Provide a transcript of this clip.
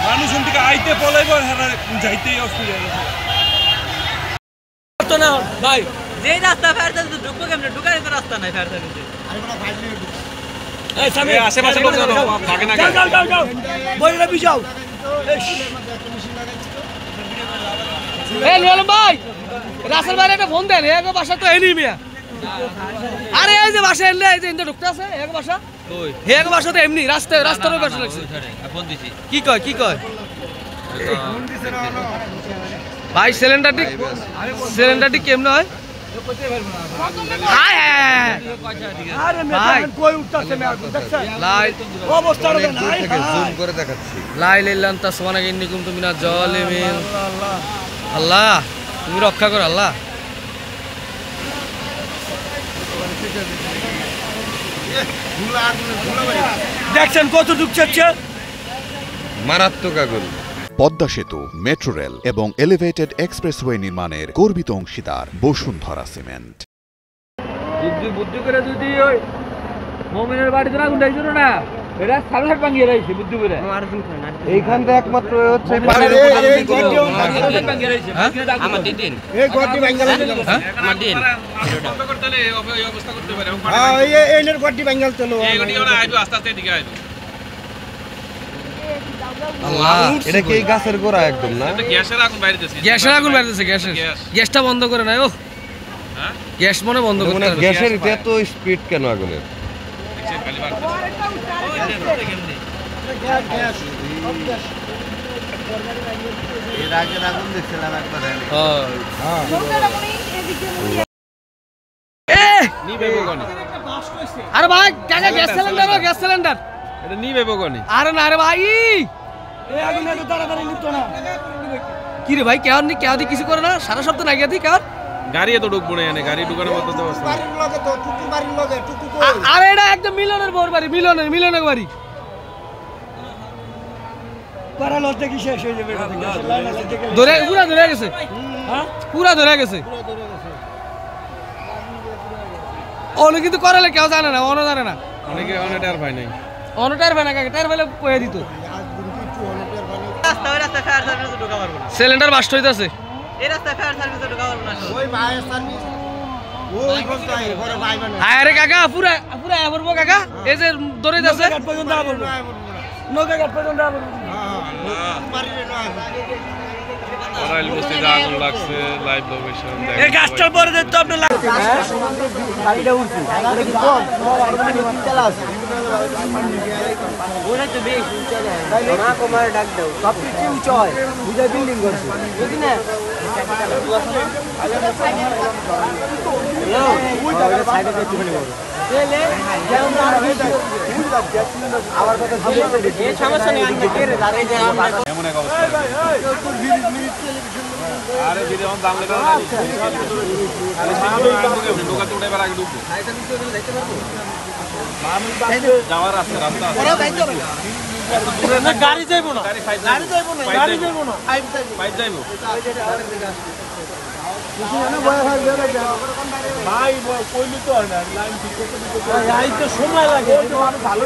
মানুষ থেকে আইতে পলাইব যাইতেই অসুবিধা না ভাই যে রাস্তা ফায়ার সার্ভিস ঢুকবো কেমনে ঢুকার তো রাস্তা নাই ফায়ার সার্ভিসে আশেপাশে লোক থাকে না যাও বইরা বিজাও লোলম ভাই রাসেল ভাই একটা ফোন দেন এক বাসা তো এনি মিয়া আরে এই যে বাসা এলে এই যে ইন্দা ঢুকতে আছে এক বাসা কই এক বাসা তো এমনি রাস্তার বাসা লাগছে ফোন দিছি কি কয় ফোন দিছে না ভাই সিলিন্ডারটি কেমনে হয় হায় আরে ভাই কই উঠতাছে মে আগুন দেখছেন লাইট অবস্থাটা নাই জুম করে দেখাচ্ছি লা ইলাহা ইল্লাল্লাহ সুবহানাকা ইন্নী কুনতু মিনাজ জালিমিন আল্লাহ তুমি রক্ষা কর আল্লাহ দেখছেন কত ঢুকছে মারাত্মক আগুন পদ্মা সেতু মেট্রো রেল এবং এলিভেটেড এক্সপ্রেসওয়ে নির্মাণের গর্বিত অংশীদার বসুন্ধরা সিমেন্ট বুদ্ধি করে যদি ওই মুমিনের বাড়িতে আগুন ডাইছিল না এরা সালহাট ভাঙিয়ে রাইছে বুদ্ধি করে এইখানটা একমাত্র হচ্ছে পানির উপর সালহাট ভাঙিয়ে রাইছে আমার দিন এই গটি ভাঙা লাগলো আমার দিন বন্ধ করতে হলে এই অবস্থা করতে পারে হ্যাঁ এই এর গটি ভাঙা চলো এই গটি ওরা আইবো আস্তে আস্তে দিকে আইবো আল্লাহ এটা কি গাছের গোড়া একদম না এটা গ্যাসের আগুন বাইরে দিতেছে গ্যাসটা বন্ধ করে না ও হ্যাঁ গ্যাস মনে বন্ধ করতে হবে গ্যাসের এত স্পিড কেন আগুনের খালি বাড়তেছে গ্যাস এর আগে আগুন দেখছিলাম একবার হ্যাঁ নিবে বগনি আরে ভাই টাকা গ্যাস সিলিন্ডার এটা নিবে বগনি আরে না রে ভাই এই আগুন এত তাড়াতাড়ি নিতো না কি রে ভাই কেন দি কিছু করে না সারা সপ্তাহ না গিয়ে কেন গাড়ি এত ঢুকবো না এনে গাড়ি ঢুকানোর মতো তো অবস্থা বাড়ির লগে তো বাড়ির লগে টুকু কই আরে এটা একদম মিলনের বড় বাড়ি মিলনের বাড়ি পারা লতে কি শেষ হয়ে যাবে পুরা ধরে গেছে হ্যাঁ পুরা ধরে গেছে ওনে কিন্তু করালে কেউ জানে না জানে না অনেকে টায়ার পায় নাই টায়ার পায় না টায়ার পাইলে কয়ে দিত রাস্তা ফায়ার সার্ভিসে ঢোকা পারবো না সিলিন্ডার বাস্ট হইতাছে এই রাস্তা ফায়ার সার্ভিসে ঢোকা পারবো না ওই ফায়ার সার্ভিস ওই বস্তায় ঘরে ভাই বানা আরে কাকা পুরা পড়বো কাকা এই যে দৌড়ে যাচ্ছে ঘাট পর্যন্ত পড়বো নৌকা ঘাট পর্যন্ত পড়বো মারিলে নয় ওরাইল বস্তিতে আগুন লাগছে লাইভ লোকেশন এই গাছটার পরে দেখতে আপনি গাড়িটা উঠছে এটা কি কম চালা আছে ওরা তো বেশি চালা না কমার ডাক দাও সব কিছু উঁচু হয় বুঝা বিল্ডিং করছে বুঝি না সাইডে দেখতে পারি আবার কথা এই সমস্যা নেই এমন এক অবস্থা আরে ভিডিও অন দাম লেগে না ঢোকা তো উঠাইবার আগে ঢুকবো যাওয়ার রাস্তা না গাড়ি যাইবো না পাইপ যাইবো ভাই কইলি তো হয় না লাইন ঠিক করতে সময় লাগে ভালো